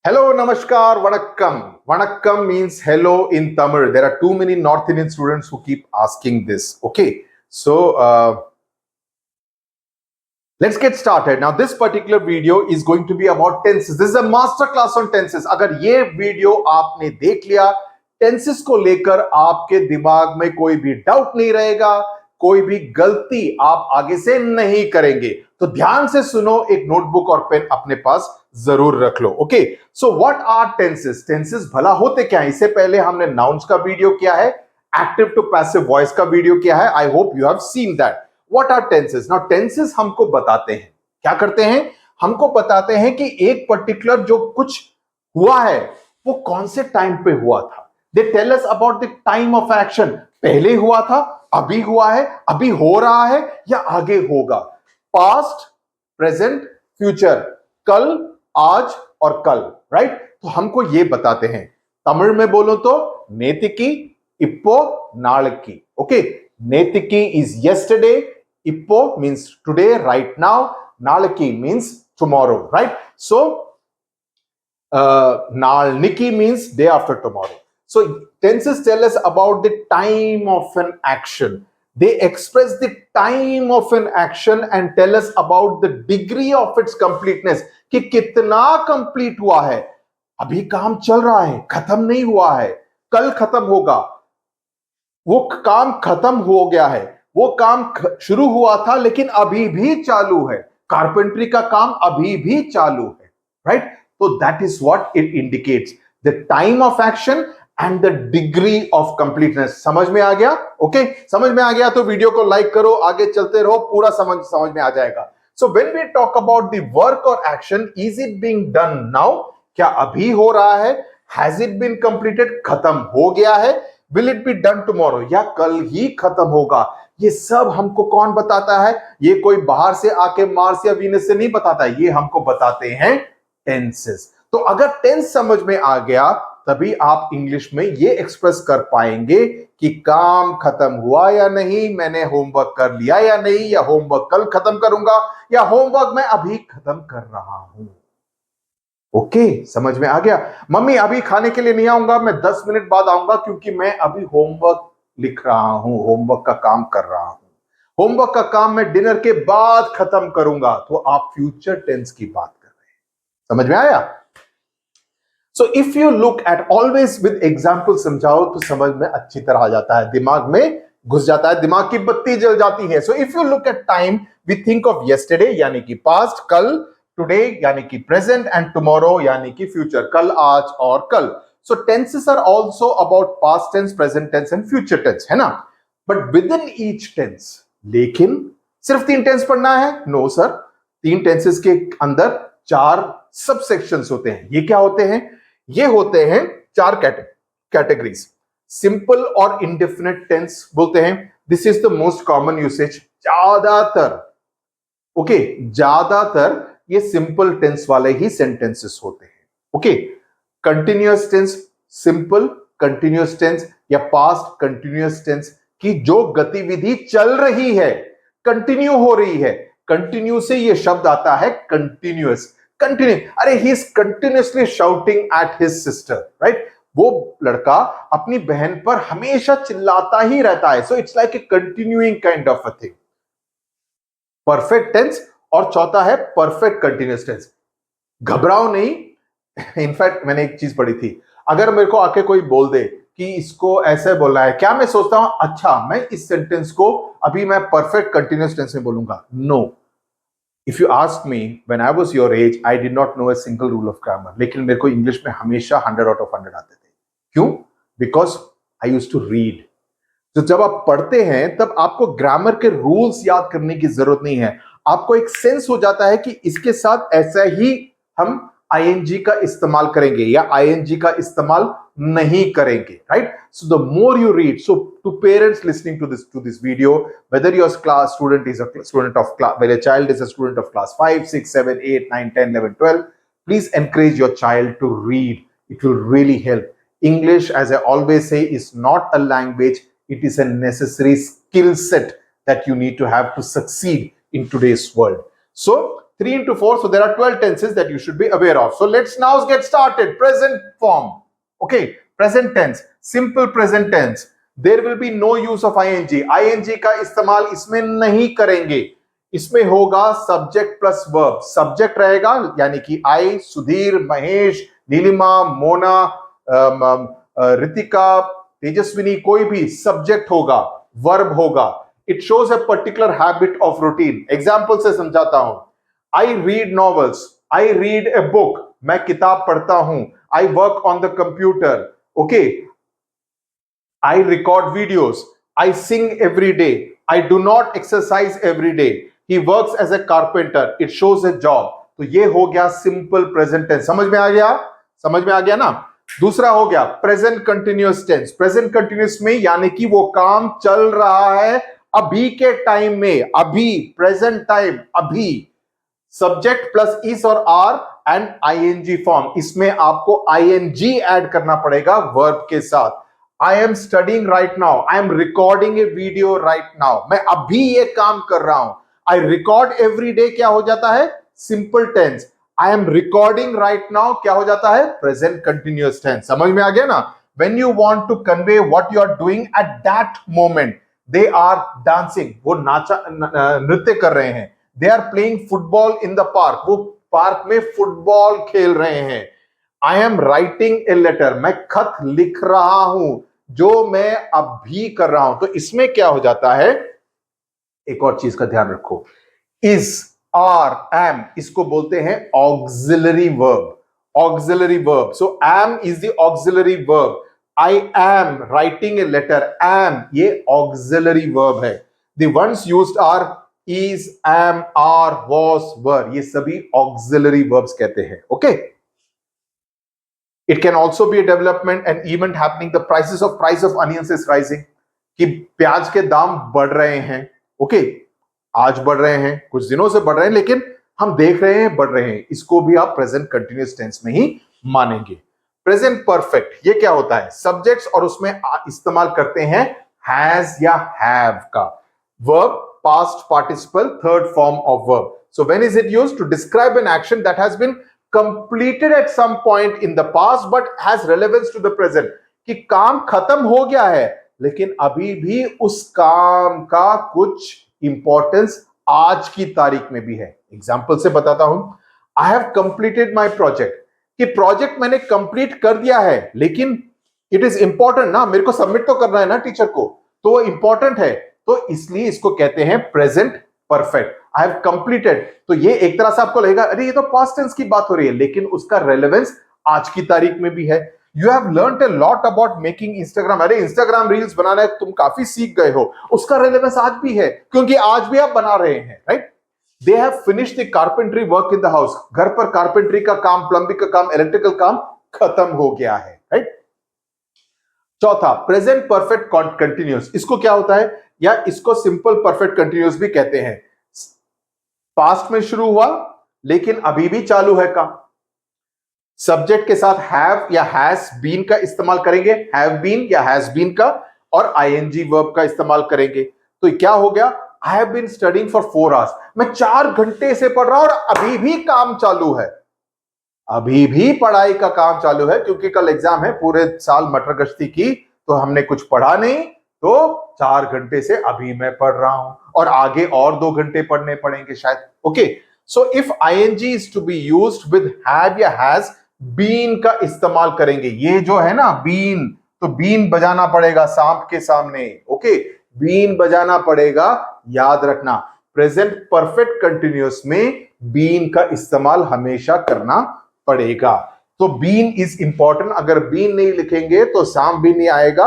Hello, Namaskar, Vanakkam. Vanakkam means hello in Tamil. There are too many North Indian students who keep asking this. Okay, so let's get started. Now, this particular video is going to be about tenses. This is a master class on tenses. अगर ये video आपने देख लिया, tenses को लेकर आपके दिमाग में कोई भी डाउट नहीं रहेगा, कोई भी गलती आप आगे से नहीं करेंगे. तो ध्यान से सुनो, एक नोटबुक और पेन अपने पास जरूर रख लो. Okay, so what are tenses? Tenses भला होते क्या है? इससे पहले हमने नाउन्स का वीडियो किया है, एक्टिव टू पैसिव वॉइस का वीडियो किया है. I hope you have seen that. What are tenses? Now tenses हमको बताते हैं, क्या करते हैं? हमको बताते हैं कि एक पर्टिकुलर जो कुछ हुआ है वो कौन से टाइम पे हुआ था. They tell us about the time of action. पहले हुआ था, अभी हुआ है, अभी हो रहा है या आगे होगा. पास्ट, प्रेजेंट, फ्यूचर, कल, आज और कल. राइट? तो हमको ये बताते हैं. तमिल में बोलो तो नेतिकी, इप्पो, नालकी. ओके, नेतिकी is yesterday, ippo means today, right now, nalaki means tomorrow. Right? So nalniki means day after tomorrow. So tenses tell us about the time of an action. They express the time of an action and tell us about the degree of its completeness. कि कितना complete हुआ है. अभी काम चल रहा है, खत्म नहीं हुआ है, कल खत्म होगा. वो काम खत्म हो गया है, वो काम शुरू हुआ था लेकिन अभी भी चालू है. कारपेंट्री का काम अभी भी चालू है. राइट? तो that is what it indicates, the time of action and the degree of completeness. समझ में आ गया? ओके, समझ में आ गया तो वीडियो को लाइक करो, आगे चलते रहो, पूरा समझ में आ जाएगा. So when we talk about the work और action, is it being done now? क्या अभी हो रहा है? Has it been completed? खत्म हो गया है? Will it be done tomorrow? या कल ही खत्म होगा? ये सब हमको कौन बताता है? ये कोई बाहर से आके मार्स या वीनस से नहीं बताता है, ये हमको बताते हैं टेंसेस. तो अगर टेंस समझ में आ गया तभी आप इंग्लिश में ये एक्सप्रेस कर पाएंगे कि काम खत्म हुआ या नहीं, मैंने होमवर्क कर लिया या नहीं, या होमवर्क कल खत्म करूंगा, या होमवर्क मैं अभी खत्म कर रहा हूं. ओके, समझ में आ गया? मम्मी अभी खाने के लिए नहीं आऊंगा, मैं 10 मिनट बाद आऊंगा क्योंकि मैं अभी होमवर्क लिख रहा हूं, होमवर्क का काम कर रहा हूं. होमवर्क का काम मैं डिनर के बाद खत्म करूंगा. तो आप फ्यूचर टेंस की बात कर रहे हैं. समझ में आया? सो if you look eight, always with example समझाओ तो समझ में अच्छी तरह आ जाता है, दिमाग में घुस जाता है, दिमाग की बत्ती जल जाती है. So if you look at time, we think of yesterday यानी कि पास्ट, कल, टुडे यानी कि प्रेजेंट, एंड टुमारो यानी कि फ्यूचर, कल, आज और कल. So tenses are also about past tense, present tense and future tense, है ना? But within each tense, लेकिन सिर्फ 3 टेंस पढ़ना है? नो सर, 3 टेंसेस के अंदर 4 सब सेक्शंस होते हैं. ये क्या होते हैं? ये होते हैं 4 कैटेगरीज. सिंपल और इंडेफिनिट टेंस बोलते हैं. This is the most common usage. ज्यादातर, ओके, ज्यादातर ये सिंपल टेंस वाले ही सेंटेंसेस होते हैं. Okay, continuous tense, simple continuous tense या पास्ट कंटिन्यूअस टेंस की जो गतिविधि चल रही है, कंटिन्यू हो रही है. कंटिन्यू से ये शब्द आता है कंटिन्यूअस. कंटिन्यू, अरे he is continuously shouting at his sister. Right? वो लड़का अपनी बहन पर हमेशा चिल्लाता ही रहता है. So it's like a continuing kind of a thing. Perfect tense और चौथा है परफेक्ट कंटिन्यूअस टेंस. घबराओ नहीं. इनफैक्ट मैंने एक चीज पढ़ी थी, अगर मेरे को आके कोई बोल दे कि इसको ऐसे बोलना है, क्या मैं सोचता हूं अच्छा मैं इस सेंटेंस को अभी मैं परफेक्ट कंटिन्यूअस टेंस में बोलूंगा? No. If you ask me, when I was your age, I did not know a single rule of grammar. लेकिन मेरे को इंग्लिश में हमेशा 100 आउट ऑफ 100 आते थे. क्यों? Because I used to read. तो जब आप पढ़ते हैं तब आपको ग्रामर के रूल्स याद करने की जरूरत नहीं है. आपको एक सेंस हो जाता है कि इसके साथ ऐसा ही हम आईएनजी का इस्तेमाल करेंगे या आईएनजी का इस्तेमाल नहीं करेंगे. Right? So the more you read, so to parents listening to this video, whether your class student is a student of class, whether child is a student of class 5, 6, 7, 8, 9, 10, 11, 12, please encourage your child to read. It will really help. English, as I always say, is not a language. It is a necessary skill set that you need to have to succeed in today's world. So 3 into 4, so there are 12 tenses that you should be aware of. So let's now get started. Present form. Okay, present tense, simple present tense. There will be no use of ing. ing का इस्तेमाल इसमें नहीं करेंगे. इसमें होगा subject plus verb. Subject रहेगा यानी कि आई, सुधीर, महेश, नीलिमा, मोना, रितिका, तेजस्विनी, कोई भी सब्जेक्ट होगा, वर्ब होगा. It shows a particular habit of routine. Example से समझाता हूं. I read novels, I read a book, मैं किताब पढ़ता हूं. I work on the computer. Okay, I record videos. I sing every day. I do not exercise every day. He works as a carpenter. It shows a job. तो ये हो गया simple present tense. समझ में आ गया? समझ में आ गया ना. दूसरा हो गया present continuous tense. Present continuous में यानी कि वो काम चल रहा है अभी के टाइम में. अभी, प्रेजेंट टाइम, अभी. सब्जेक्ट प्लस इज और आर एंड आईएनजी फॉर्म. इसमें आपको आईएनजी ऐड करना पड़ेगा वर्ब के साथ. I am studying right now. I am recording A video right now. मैं अभी ये काम कर रहा हूं. आई रिकॉर्ड एवरी डे क्या हो जाता है? Simple tense. I am recording right now क्या हो जाता है? Present continuous tense. समझ में आ गया ना. When you want to convey what you are doing at that moment, they are dancing, वो नृत्य कर रहे हैं. They are playing football in the park, वो पार्क में फुटबॉल खेल रहे हैं. I am writing a letter, मैं खत लिख रहा हूं, जो मैं अभी कर रहा हूं. तो इसमें क्या हो जाता है? एक और चीज का ध्यान रखो. इज, आर, एम, इसको बोलते हैं auxiliary verb. Auxiliary verb. So am is the auxiliary verb. I am writing a letter, am ये ऑक्सिलरी वर्ब है. The ones used are is, am, are, was, were. ये सभी ऑक्सिलरी वर्ब्स कहते हैं. Okay. It can also be a development and event happening. The price of onions is rising. कि प्याज के दाम बढ़ रहे हैं. ओके, आज बढ़ रहे हैं, कुछ दिनों से बढ़ रहे हैं, लेकिन हम देख रहे हैं बढ़ रहे हैं. इसको भी आप प्रेजेंट कंटिन्यूअस टेंस में ही मानेंगे. प्रेजेंट परफेक्ट, ये क्या होता है? सब्जेक्ट्स और उसमें इस्तेमाल करते हैं हैज या हैव का. Verb, past participle, third form of verb. So when is it used? To describe an action that has been completed at some point in the past but has relevance to the present. कि काम खत्म हो गया है लेकिन अभी भी उस काम का कुछ इंपॉर्टेंस आज की तारीख में भी है. एग्जाम्पल से बताता हूं. I have completed my project. कि प्रोजेक्ट मैंने कंप्लीट कर दिया है लेकिन इट इज इंपॉर्टेंट ना, मेरे को सबमिट तो करना है ना टीचर को, तो वो इंपॉर्टेंट है. तो इसलिए इसको कहते हैं present perfect. I have completed. तो ये एक तरह से आपको लगेगा अरे ये तो पास्ट टेंस की बात हो रही है, लेकिन उसका रेलेवेंस आज की तारीख में भी है. You have learned a lot about making Instagram. अरे इंस्टाग्राम रील्स बनाना है, तुम काफी सीख गए हो. उसका रेलेवेंस आज भी है क्योंकि आज भी आप बना रहे हैं. Right. They have finished the carpentry work in the house. घर पर कारपेंटरी का काम, प्लम्बिंग का काम, इलेक्ट्रिकल काम खत्म हो गया है. राइट. चौथा, प्रेजेंट परफेक्ट कंटिन्यूअस. इसको क्या होता है? या इसको सिंपल परफेक्ट कंटिन्यूअस भी कहते हैं. पास्ट में शुरू हुआ लेकिन अभी भी चालू है काम. सब्जेक्ट के साथ हैव या हैज बीन का इस्तेमाल करेंगे, हैव बीन या हैज बीन का, और आईएनजी वर्ब का इस्तेमाल करेंगे. तो क्या हो गया? I have been studying for 4 hours. मैं 4 घंटे से पढ़ रहा हूं और अभी भी काम चालू है. अभी भी पढ़ाई का काम चालू है क्योंकि कल एग्जाम है. पूरे साल मटर गश्ती की तो हमने कुछ पढ़ा नहीं, तो 4 घंटे से अभी मैं पढ़ रहा हूं और आगे और 2 घंटे पढ़ने पड़ेंगे शायद. Okay. So if ING is to be used with have या हैज, बीन का इस्तेमाल करेंगे. ये जो है ना बीन, तो बीन बजाना पड़ेगा सांप के सामने. ओके, बीन बजाना पड़ेगा, याद रखना. प्रेजेंट परफेक्ट कंटिन्यूअस में बीन का इस्तेमाल हमेशा करना पड़ेगा. तो बीन इज इंपॉर्टेंट. अगर बीन नहीं लिखेंगे तो सांप भी नहीं आएगा,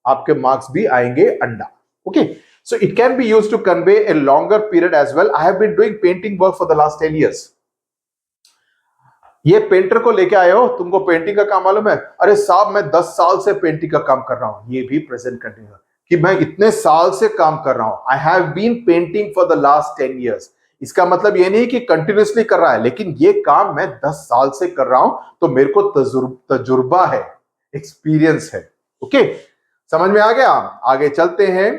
आपके मार्क्स भी आएंगे अंडा. Okay. So it can be used to convey a longer period as well. I have been doing painting work for the last 10 years. ये पेंटर को लेके आए हो, तुमको पेंटिंग का काम मालूम है? अरे साहब मैं 10 साल से पेंटिंग का काम कर रहा हूं. ये भी प्रेजेंट कंटिन्यूअस कि मैं इतने साल से काम कर रहा हूं. I have been painting for the last 10 years. इसका मतलब ये नहीं कि कंटिन्यूअसली कर रहा है, लेकिन ये काम मैं 10 साल से कर रहा हूं, तो मेरे को तजुर्बा है, एक्सपीरियंस है. ओके, समझ में आ गया? आगे चलते हैं.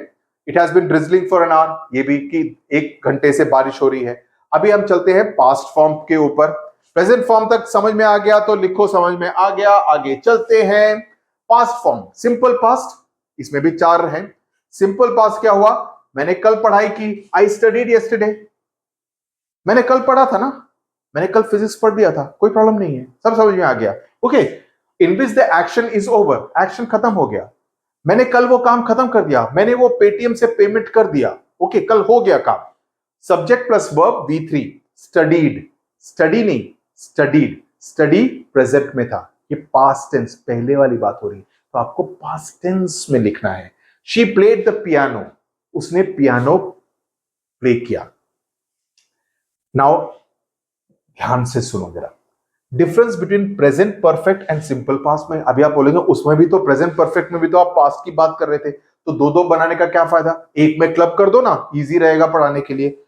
It has been drizzling for an hour. ये भी कि 1 घंटे से बारिश हो रही है. अभी हम चलते हैं पास्ट फॉर्म के ऊपर। प्रेजेंट फॉर्म तक समझ में आ गया तो लिखो समझ में आ गया। आगे चलते हैं पास्ट फॉर्म। सिंपल पास्ट, इसमें भी 4 हैं। सिंपल पास्ट क्या हुआ, मैंने कल पढ़ाई की, आई स्टडीड यस्टरडे। मैंने कल पढ़ा था ना, मैंने कल फिजिक्स पढ़ दिया था, कोई प्रॉब्लम नहीं है, सब समझ में आ गया। Okay, in which the action is over, action खत्म हो गया। मैंने कल वो काम खत्म कर दिया, मैंने वो पेटीएम से पेमेंट कर दिया। ओके, कल हो गया काम। Subject plus verb V3, studied, study नहीं स्टडीड, स्टडी प्रेजेंट में था, ये पास्ट टेंस पहले वाली बात हो रही, तो आपको पास्ट टेंस में लिखना है। शी प्लेड द पियानो, उसने पियानो प्ले किया। नाउ ध्यान से सुनो जरा, difference between present perfect and simple past में। अभी आप बोलेंगे उसमें भी तो प्रेजेंट परफेक्ट में भी तो आप पास्ट की बात कर रहे थे, तो दो दो बनाने का क्या फायदा, एक में क्लब कर दो ना, इजी रहेगा पढ़ाने के लिए।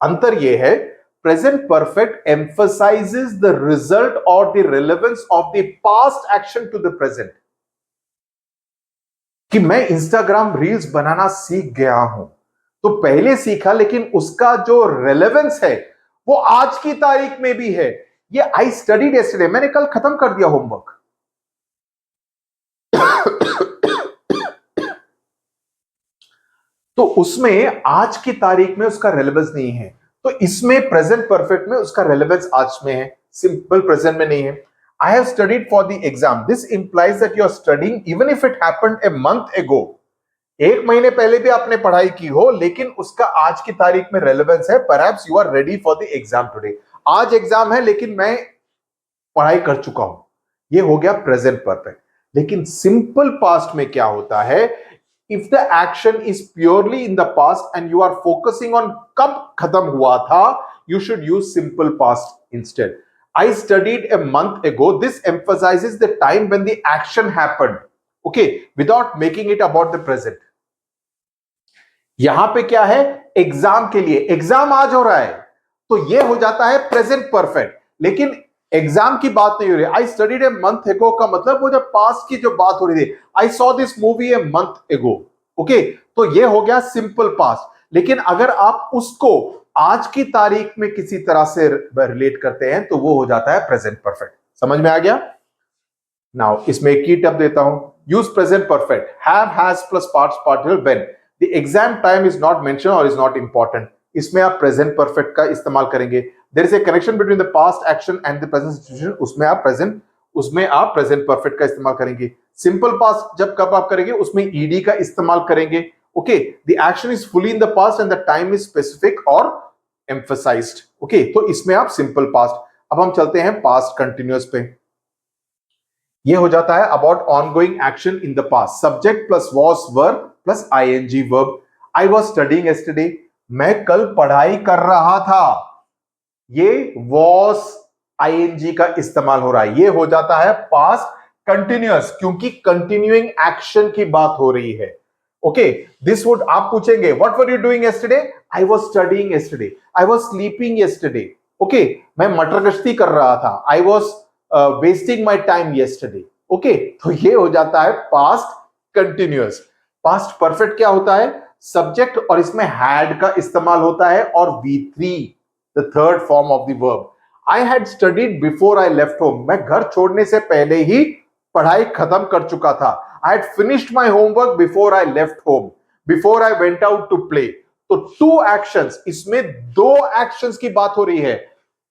अंतर यह है, present perfect emphasises the result और the relevance of the past action to the present. कि मैं इंस्टाग्राम रील्स बनाना सीख गया हूं, तो पहले सीखा लेकिन उसका जो रेलेवेंस है वो आज की तारीख में भी है। ये आई स्टडीड यस्टरडे, मैंने कल खत्म कर दिया होमवर्क। तो उसमें आज की तारीख में उसका रेलेवेंस नहीं है, तो इसमें प्रेजेंट परफेक्ट में उसका रेलेवेंस आज में है, सिंपल प्रेजेंट में नहीं है। I have studied for the exam. This implies that you are studying even if it happened a month ago. एक महीने पहले भी आपने पढ़ाई की हो, लेकिन उसका आज की तारीख में रेलेवेंस है। Perhaps you are ready for the exam today. आज एग्जाम है लेकिन मैं पढ़ाई कर चुका हूं, ये हो गया प्रेजेंट परफेक्ट। लेकिन सिंपल पास्ट में क्या होता है, if the action is purely in the past and you are focusing on कब खत्म हुआ था, you should use simple past instead. I studied a month ago. This emphasizes the time when the action happened, okay, without making it about the present. यहां पे क्या है, exam के लिए, एग्जाम आज हो रहा है तो ये हो जाता है प्रेजेंट परफेक्ट, लेकिन एग्जाम की बात नहीं हो रही। आई स्टडीड ए मंथ एगो का मतलब वो जब पास्ट की जो बात हो रही थी, I saw this movie a month एगो, ओके, तो ये हो गया सिंपल पास्ट। लेकिन अगर आप उसको आज की तारीख में किसी तरह से रिलेट करते हैं तो वो हो जाता है प्रेजेंट परफेक्ट। समझ में आ गया? नाउ इसमें एक की टप देता हूं, use present perfect, have has plus past particle when the exam time is not mention और इज नॉट इंपॉर्टेंट। इसमें आप प्रेजेंट परफेक्ट का इस्तेमाल करेंगे। There is a connection between the past action and the present situation, उसमें आप present perfect का इस्तेमाल करेंगे। सिंपल पास्ट जब कब आप करेंगे, उसमें ईडी का इस्तेमाल करेंगे। Okay, the action is fully in the past and the time is specific और emphasized. ओके, तो इसमें आप सिंपल पास्ट। अब हम चलते हैं पास्ट कंटिन्यूअस पे। ये हो जाता है about ongoing action in the past, subject plus was verb plus ING verb. I was studying yesterday, मैं कल पढ़ाई कर रहा था, ये वॉज आईएनजी का इस्तेमाल हो रहा है, ये हो जाता है पास्ट कंटिन्यूअस, क्योंकि कंटिन्यूइंग एक्शन की बात हो रही है। ओके, दिस वुड, आप पूछेंगे what were you doing yesterday, I was studying yesterday, I was sleeping yesterday. Okay, मैं मटर गश्ती कर रहा था, I was wasting my time yesterday. Okay, तो ये हो जाता है पास्ट कंटिन्यूअस। पास्ट परफेक्ट क्या होता है, सब्जेक्ट और इसमें हैड का इस्तेमाल होता है और V3 the third form of the verb. I had studied before I left home, मैं घर छोड़ने से पहले ही पढ़ाई खत्म कर चुका था। I had finished my homework before I left home, before I went out to play. तो टू एक्शंस, इसमें दो एक्शंस की बात हो रही है,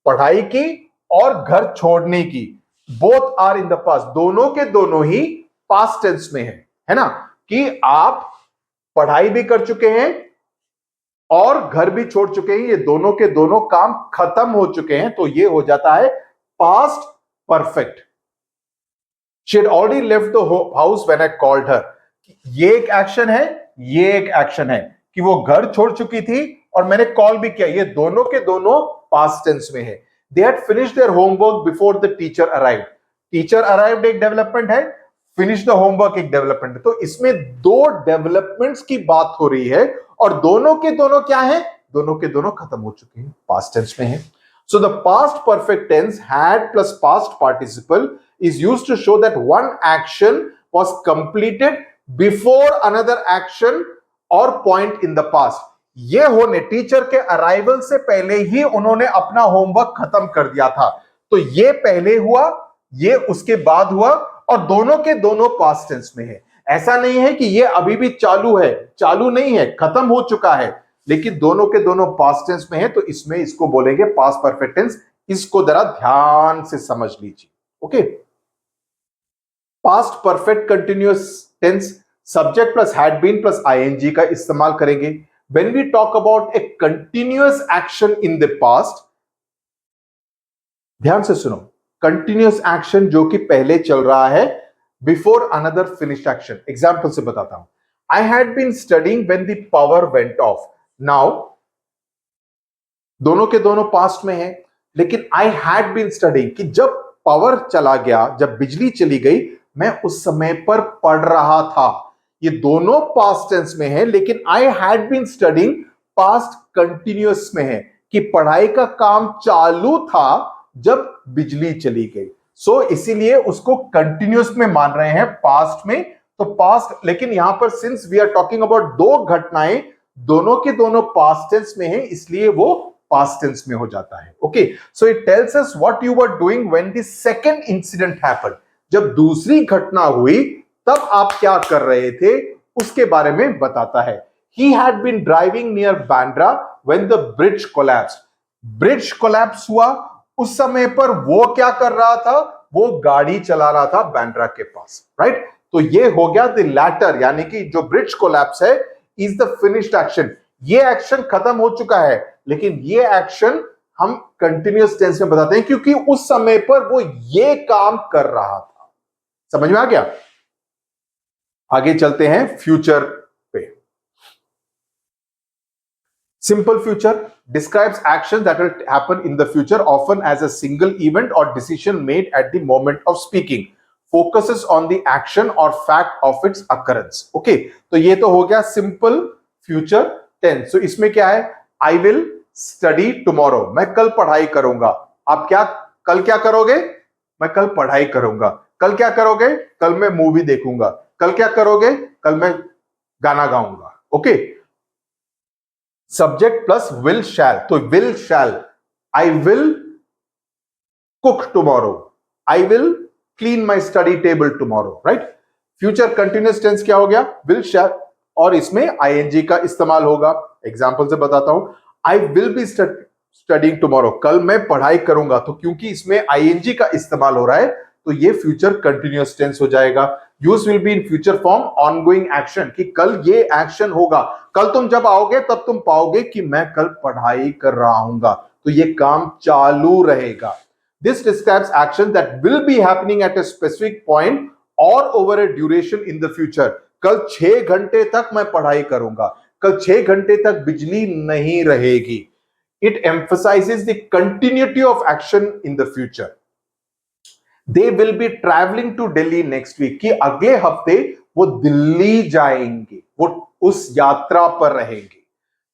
पढ़ाई की और घर छोड़ने की। Both are in the past, दोनों के दोनों ही पास्ट टेंस में है ना, कि आप पढ़ाई भी कर चुके हैं और घर भी छोड़ चुके हैं, ये दोनों के दोनों काम खत्म हो चुके हैं, तो ये हो जाता है past perfect. She had already left the house when I called her. ये एक एक्शन है, ये एक एक्शन है कि वो घर छोड़ चुकी थी और मैंने कॉल भी किया, ये दोनों के दोनों पास्ट टेंस में है। They had finished their homework before the teacher arrived. Teacher arrived एक डेवलपमेंट है, finish the homework एक डेवलपमेंट है, तो इसमें दो डेवलपमेंट्स की बात हो रही है और दोनों के दोनों क्या है, दोनों के दोनों खत्म हो चुके हैं, पास्ट टेंस में है। So the past perfect tense had plus past participle is used to show that one action was completed before another action or point in the past. ये होने टीचर के अराइवल से पहले ही उन्होंने अपना होमवर्क खत्म कर दिया था। तो ये पहले हुआ, ये उसके बाद हुआ, और दोनों के दोनों पास्ट टेंस में है। ऐसा नहीं है कि ये अभी भी चालू है, चालू नहीं है, खत्म हो चुका है, लेकिन दोनों के दोनों पास्ट टेंस में है, तो इसमें इसको बोलेंगे पास्ट परफेक्ट टेंस। इसको जरा ध्यान से समझ लीजिए। Okay, past perfect continuous tense subject plus had been plus ING का इस्तेमाल करेंगे। When we talk about a continuous action in the past, ध्यान से सुनो, कंटिन्यूअस एक्शन जो कि पहले चल रहा है, before another finished action. Example से बताता हूं। I had been studying when the power went off. Now दोनों के दोनों पास्ट में है, लेकिन आई हैड बीन स्टडीइंग कि जब पावर चला गया, जब बिजली चली गई, मैं उस समय पर पढ़ रहा था। ये दोनों पास्ट टेंस में है, लेकिन I had been studying past continuous में है कि पढ़ाई का काम चालू था जब बिजली चली गई। सो इसीलिए उसको कंटिन्यूअस में मान रहे हैं, पास्ट में। तो पास्ट, लेकिन यहां पर since we are talking about दो घटनाएं, दोनों के दोनों पास्ट टेंस में है, इसलिए वो पास्ट टेंस में हो जाता है। Okay, so it tells us what you were doing when the second incident happened. जब दूसरी घटना हुई तब आप क्या कर रहे थे, उसके बारे में बताता है। He had been driving near Bandra when the bridge collapsed. Bridge collapse हुआ, उस समय पर वो क्या कर रहा था, वो गाड़ी चला रहा था बैंड्रा के पास, राइट। तो ये हो गया द लैटर, यानी कि जो ब्रिज कोलैप्स है इज द फिनिश्ड एक्शन। ये एक्शन खत्म हो चुका है, लेकिन ये एक्शन हम कंटिन्यूअस टेंस में बताते हैं क्योंकि उस समय पर वो ये काम कर रहा था। समझ में आ गया? आगे चलते हैं फ्यूचर पे। Simple future describes actions that will happen in the future, often as a single event or decision made at the moment of speaking. Focuses on the action or fact of its occurrence. Okay, तो ये तो हो गया simple future tense. तो इसमें क्या है, I will study tomorrow, मैं कल पढ़ाई करूंगा। आप क्या कल क्या करोगे, मैं कल पढ़ाई करूंगा। कल क्या करोगे, कल मैं मूवी देखूंगा। कल क्या करोगे, कल मैं गाना गाऊंगा। Okay, subject plus will shall, तो will shall, I will cook tomorrow, I will clean my study table tomorrow, right. Future continuous tense क्या हो गया, विल शैल, और इसमें आईएनजी का इस्तेमाल होगा। एग्जांपल से बताता हूं, आई विल बी स्टडीइंग टुमारो, कल मैं पढ़ाई करूंगा। तो क्योंकि इसमें आईएनजी का इस्तेमाल हो रहा है, तो ये फ्यूचर कंटिन्यूअस टेंस हो जाएगा। Use will be in future form ongoing action, कि कल ये एक्शन होगा। कल तुम जब आओगे तब तुम पाओगे कि मैं कल पढ़ाई कर रहा हूंगा, तो ये काम चालू रहेगा। This describes action that will be happening at a specific point और over a duration in the future. कल 6 घंटे तक मैं पढ़ाई करूंगा, कल 6 घंटे तक बिजली नहीं रहेगी। It emphasizes the continuity of action in the future. They will be travelling to Delhi next week, कि अगले हफ्ते वो दिल्ली जाएंगे, वो उस यात्रा पर रहेंगे।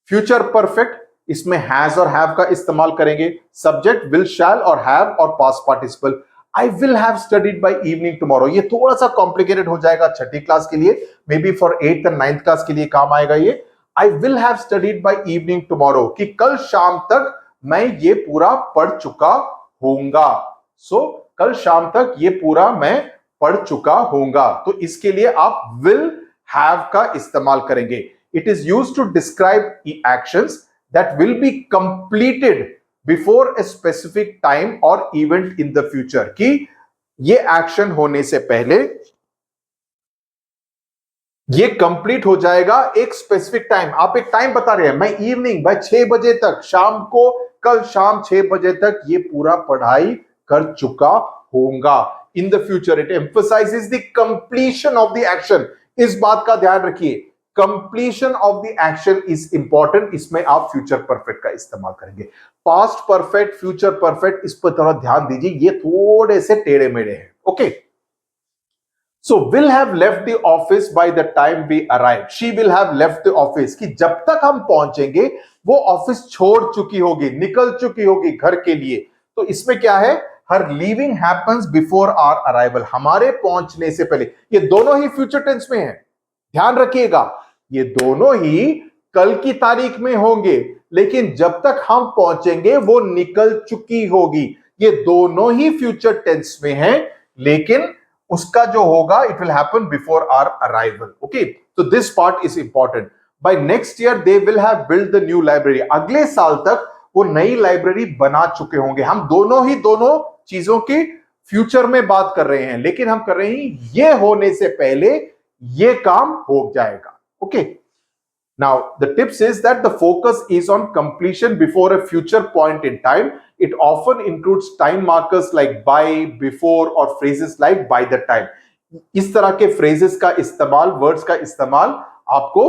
फ्यूचर परफेक्ट, इसमें हैज और हैव का इस्तेमाल करेंगे। सब्जेक्ट विल शैल और हैव और past participle. I will have studied by evening tomorrow, ये थोड़ा सा कॉम्प्लिकेटेड हो जाएगा छठी क्लास के लिए, may be for 8th and 9th class के लिए काम आएगा ये। आई will have studied by evening tomorrow, कि कल शाम तक मैं ये पूरा पढ़ चुका होऊंगा। सो कल शाम तक ये पूरा मैं पढ़ चुका होऊंगा, तो इसके लिए आप विल हैव का इस्तेमाल करेंगे। It is used to describe actions that will be completed before a specific time और इवेंट इन द फ्यूचर, कि ये एक्शन होने से पहले ये कंप्लीट हो जाएगा एक स्पेसिफिक टाइम। आप एक टाइम बता रहे हैं, मैं इवनिंग बाय 6 बजे तक, शाम को, कल शाम 6 बजे तक ये पूरा पढ़ाई कर चुका होऊंगा। इन the future it emphasizes the completion of the action. इस बात का ध्यान रखिए, completion of the action is important. इसमें आप फ्यूचर परफेक्ट का इस्तेमाल करेंगे। पास्ट परफेक्ट, फ्यूचर परफेक्ट, इस पर थोड़ा ध्यान दीजिए, ये थोड़े से टेढ़े मेढ़े हैं। Okay, so will have left the office by the time we arrive. She will have left the office, कि जब तक हम पहुंचेंगे वो ऑफिस छोड़ चुकी होगी, निकल चुकी होगी घर के लिए। तो इसमें क्या है, her leaving happens before our arrival, हमारे पहुंचने से पहले। ये दोनों ही फ्यूचर टेंस में है, ध्यान रखिएगा, ये दोनों ही कल की तारीख में होंगे, लेकिन जब तक हम पहुंचेंगे वो निकल चुकी होगी। ये दोनों ही फ्यूचर टेंस में है, लेकिन उसका जो होगा it will happen before our arrival. Okay, तो this part is important. By next year they will have build the new library. अगले साल तक वो नई लाइब्रेरी बना चुके होंगे। हम दोनों चीजों की फ्यूचर में बात कर रहे हैं, लेकिन हम कर रहे हैं ये होने से पहले ये काम हो जाएगा। Okay, now the tips is that the focus is on completion before a future point in time. It often includes time markers like by, before or phrases like by the time. इस तरह के phrases का इस्तेमाल, words का इस्तेमाल आपको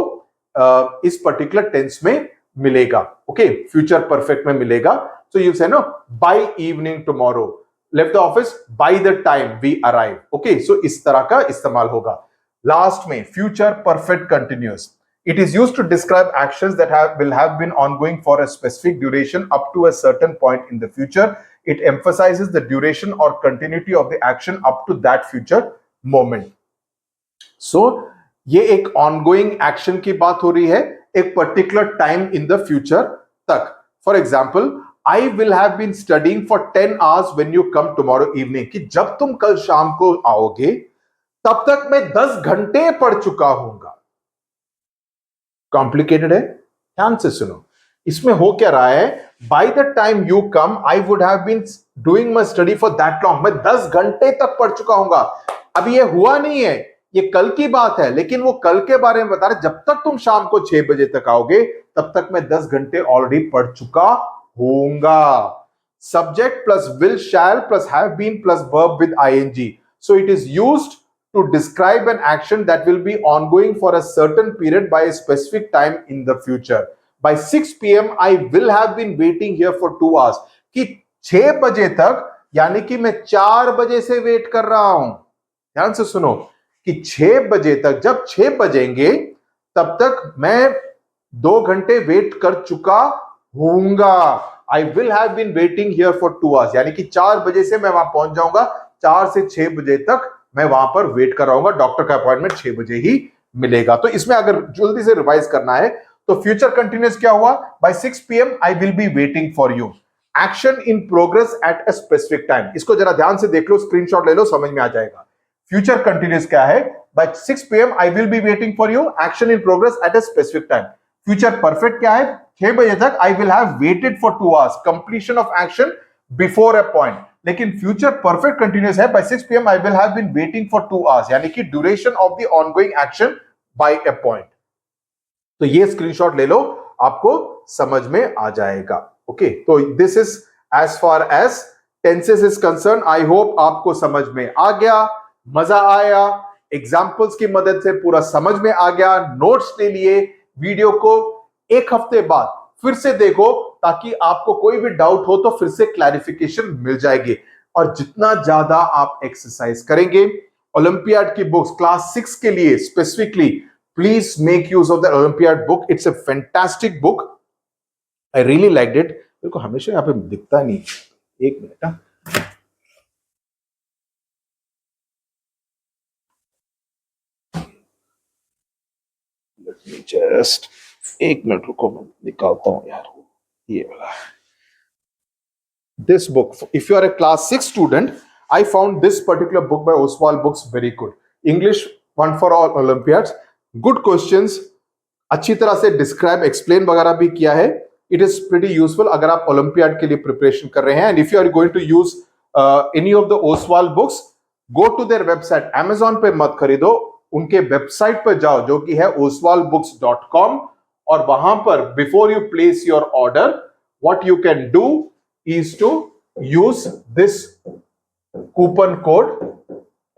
इस particular tense में मिलेगा। ओके, future perfect में मिलेगा। So you say no, by evening tomorrow, left the office by the time we arrive। Okay, so इस तरह का इस्तेमाल होगा। लास्ट में future perfect continuous. It is used to describe actions that will have been ongoing for a specific duration up to a certain point in the future. It emphasizes the duration or continuity of the action up to that future moment. So, ये एक ongoing action की बात हो रही है एक particular time in the future तक। For example, I will have been studying for 10 hours when you come tomorrow evening. कि जब तुम कल शाम को आओगे तब तक मैं 10 घंटे पढ़ चुका हूंगा। कॉम्प्लिकेटेड है, ध्यान से सुनो। इसमें हो क्या रहा है, by the time you come I would have been doing my study for that long. मैं 10 घंटे तक पढ़ चुका हूंगा। अभी ये हुआ नहीं है, ये कल की बात है, लेकिन वो कल के बारे में बता रहे। जब तक तुम शाम को 6 बजे तक आओगे तब तक मैं 10 घंटे ऑलरेडी पढ़ चुका होऊंगा। Subject plus will shall plus have been plus verb with ING. So it is used to describe an action that will be ongoing for a certain period by a specific time in the future. By 6 p.m. I will have been waiting here for 2 hours. कि 6 बजे तक, यानी कि मैं 4 बजे से wait कर रहा हूं। ध्यान से सुनो कि 6 बजे तक, जब 6 बजेंगे तब तक मैं 2 घंटे वेट कर चुका होऊंगा। I will have been waiting here for 2 hours, यानी कि 4 बजे से मैं वहां पहुंच जाऊंगा। 4 से 6 बजे तक मैं वहां पर वेट कर रहा हूंगा। डॉक्टर का अपॉइंटमेंट 6 बजे ही मिलेगा। तो इसमें अगर जल्दी से रिवाइज करना है तो फ्यूचर कंटिन्यूअस क्या हुआ, by 6 PM I will be waiting for you. Action in progress at a specific time. इसको जरा ध्यान से देख लो, स्क्रीनशॉट ले लो, समझ में आ जाएगा। फ्यूचर कंटिन्यूअस क्या है, by 6 PM I will be waiting for you, action in progress at a specific time. Future perfect क्या है, 6 बजे तक I will have waited for 2 hours, completion of action before a point. लेकिन future perfect continuous है, by 6 PM I will have been waiting for 2 hours, यानी कि duration of the ongoing action by a point. तो ये screenshot ले लो, आपको समझ में आ जाएगा। ओके, तो this is as far as tenses is concerned. I hope आपको समझ में आ गया, मजा आया, एग्जाम्पल्स की मदद से पूरा समझ में आ गया। नोट्स ले लिए, वीडियो को एक हफ्ते बाद फिर से देखो ताकि आपको कोई भी डाउट हो तो फिर से क्लैरिफिकेशन मिल जाएगी। और जितना ज्यादा आप एक्सरसाइज करेंगे, ओलंपियाड की बुक्स क्लास 6 के लिए specifically please make use of the olympiad book. It's a fantastic book, I really liked it. मेरे को हमेशा यहाँ पे दिखता नहीं, एक मिनट। जस्ट एक मिनट रुको, मैं निकालता हूं यार ये वाला। This book, if you are a class 6 student, I found this particular book by Oswald Books very good. English one for all Olympiads, good questions, अच्छी तरह से डिस्क्राइब एक्सप्लेन वगैरह भी किया है। इट इज प्रीटी यूजफुल अगर आप olympiad के लिए प्रिपरेशन कर रहे हैं। And if you are going to use any of the Oswaal books, go to their website. Amazon पे मत खरीदो, उनके वेबसाइट पर जाओ जो कि है oswaldbooks.com, और वहां पर before you place your order what you can do is to use this coupon code.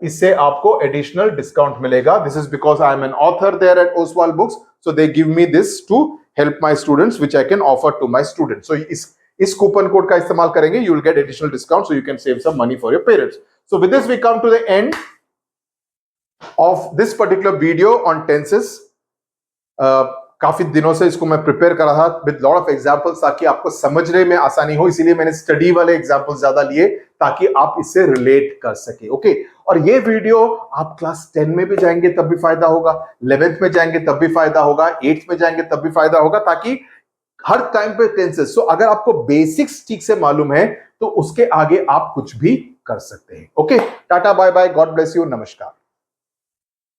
इससे आपको एडिशनल डिस्काउंट मिलेगा। This is because I am an author there at Oswald books, so they give me this to help my students which I can offer to my students. So इस coupon code का इस्तेमाल करेंगे, you will get additional discount, so you can save some money for your parents. So with this we come to the end of this particular video on tenses. काफी दिनों से इसको मैं prepare कर रहा था विद लॉट ऑफ एग्जांपल्स ताकि आपको समझने में आसानी हो, इसीलिए मैंने स्टडी वाले एग्जांपल्स ज्यादा लिए ताकि आप इससे रिलेट कर सके। ओके, और ये वीडियो आप क्लास 10 में भी जाएंगे तब भी फायदा होगा, 11th में जाएंगे तब भी फायदा होगा, 8th में जाएंगे तब भी फायदा होगा, ताकि हर टाइम पे टेंसेस। सो अगर आपको बेसिक्स ठीक से मालूम है तो उसके आगे आप कुछ भी कर सकते हैं। Okay, tata bye bye, God bless you, नमस्कार।